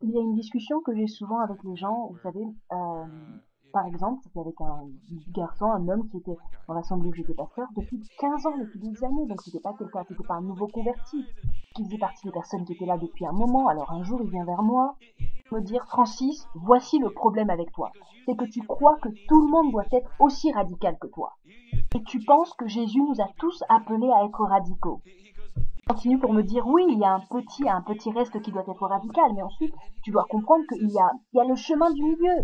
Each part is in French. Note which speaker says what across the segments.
Speaker 1: Il y a une discussion que j'ai souvent avec les gens, vous savez, par exemple, c'était avec un garçon, un homme qui était dans l'assemblée où j'étais pasteur depuis 15 ans, depuis des années, donc c'était pas quelqu'un, c'était pas un nouveau converti, qui faisait partie des personnes qui étaient là depuis un moment. Alors un jour, il vient vers moi, me dire, Francis, voici le problème avec toi. C'est que tu crois que tout le monde doit être aussi radical que toi. Et tu penses que Jésus nous a tous appelés à être radicaux. Continue pour me dire oui, il y a un petit reste qui doit être radical, mais ensuite tu dois comprendre qu'il y a le chemin du milieu.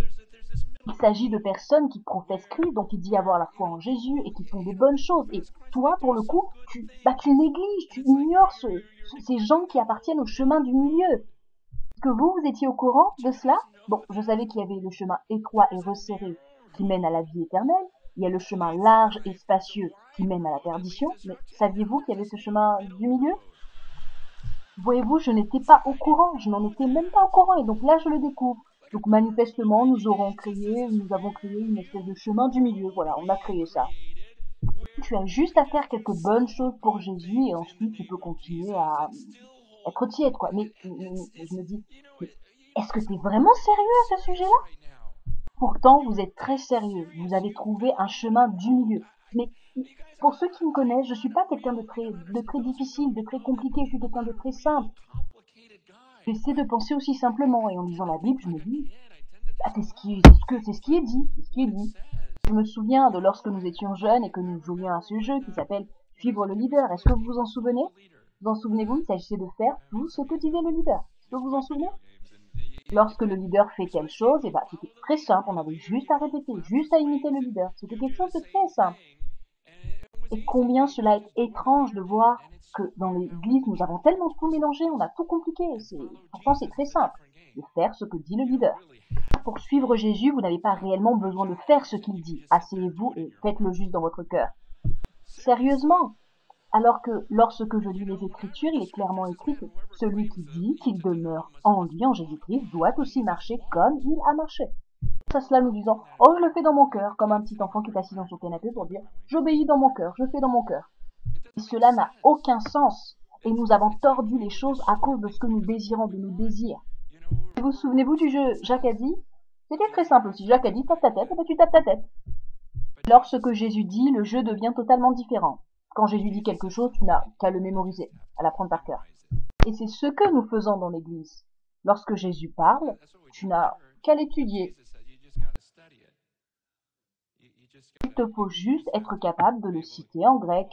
Speaker 1: Il s'agit de personnes qui professent Christ, donc il dit avoir la foi en Jésus et qui font des bonnes choses. Et toi, pour le coup, tu négliges, tu ignores ces gens qui appartiennent au chemin du milieu. Est-ce que vous étiez au courant de cela? Bon, je savais qu'il y avait le chemin étroit et resserré qui mène à la vie éternelle. Il y a le chemin large et spacieux qui mène à la perdition. Mais saviez-vous qu'il y avait ce chemin du milieu? Voyez-vous, je n'étais pas au courant, je n'en étais même pas au courant, et donc là je le découvre. Donc manifestement, nous avons créé une espèce de chemin du milieu, voilà, on a créé ça. Tu as juste à faire quelques bonnes choses pour Jésus, et ensuite tu peux continuer à être tiède, quoi. Mais je me dis, mais est-ce que t'es vraiment sérieux à ce sujet-là? Pourtant, vous êtes très sérieux, vous avez trouvé un chemin du milieu. Mais pour ceux qui me connaissent, je suis pas quelqu'un de très difficile, de très compliqué, je suis quelqu'un de très simple. J'essaie de penser aussi simplement, et en lisant la Bible, je me dis, ah, c'est ce qui est dit, c'est ce qui est dit. Je me souviens de lorsque nous étions jeunes et que nous jouions à ce jeu qui s'appelle Suivre le leader. Est-ce que vous vous en souvenez? Vous en souvenez-vous? Il s'agissait de faire tout ce que disait le leader. Est-ce que vous vous en souvenez? Lorsque le leader fait telle chose, et c'était très simple, on avait juste à répéter, juste à imiter le leader. C'était quelque chose de très simple. Et combien cela est étrange de voir que dans l'église, nous avons tellement tout mélangé, on a tout compliqué. Pourtant, c'est très simple de faire ce que dit le leader. Pour suivre Jésus, vous n'avez pas réellement besoin de faire ce qu'il dit. Asseyez-vous et faites-le juste dans votre cœur. Sérieusement. Alors que lorsque je lis les Écritures, il est clairement écrit que celui qui dit qu'il demeure en lui, en Jésus-Christ, doit aussi marcher comme il a marché. À cela nous disant, oh, je le fais dans mon cœur, comme un petit enfant qui est assis dans son canapé pour dire, j'obéis dans mon cœur, je fais dans mon cœur. Et cela n'a aucun sens. Et nous avons tordu les choses à cause de ce que nous désirons, de nos désirs. Et vous souvenez-vous du jeu Jacques a dit? C'était très simple aussi. Jacques a dit, tape ta tête, et ben tu tapes ta tête. Lorsque Jésus dit, le jeu devient totalement différent. Quand Jésus dit quelque chose, tu n'as qu'à le mémoriser, à l'apprendre par cœur. Et c'est ce que nous faisons dans l'Église. Lorsque Jésus parle, tu n'as qu'à l'étudier. Il te faut juste être capable de le citer en grec,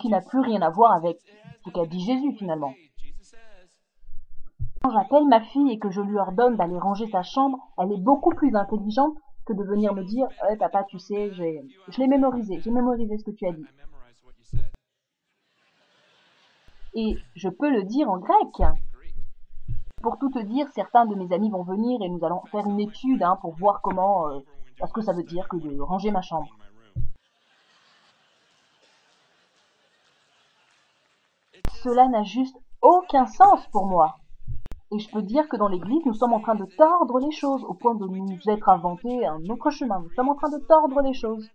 Speaker 1: qui n'a plus rien à voir avec ce qu'a dit Jésus finalement. Quand j'appelle ma fille et que je lui ordonne d'aller ranger sa chambre, elle est beaucoup plus intelligente que de venir me dire papa, tu sais, je l'ai mémorisé, j'ai mémorisé ce que tu as dit. Et je peux le dire en grec. Pour tout te dire, certains de mes amis vont venir et nous allons faire une étude pour voir ce que ça veut dire que de ranger ma chambre. Cela n'a juste aucun sens pour moi. Et je peux dire que dans l'église, nous sommes en train de tordre les choses au point de nous être inventé un autre chemin. Nous sommes en train de tordre les choses.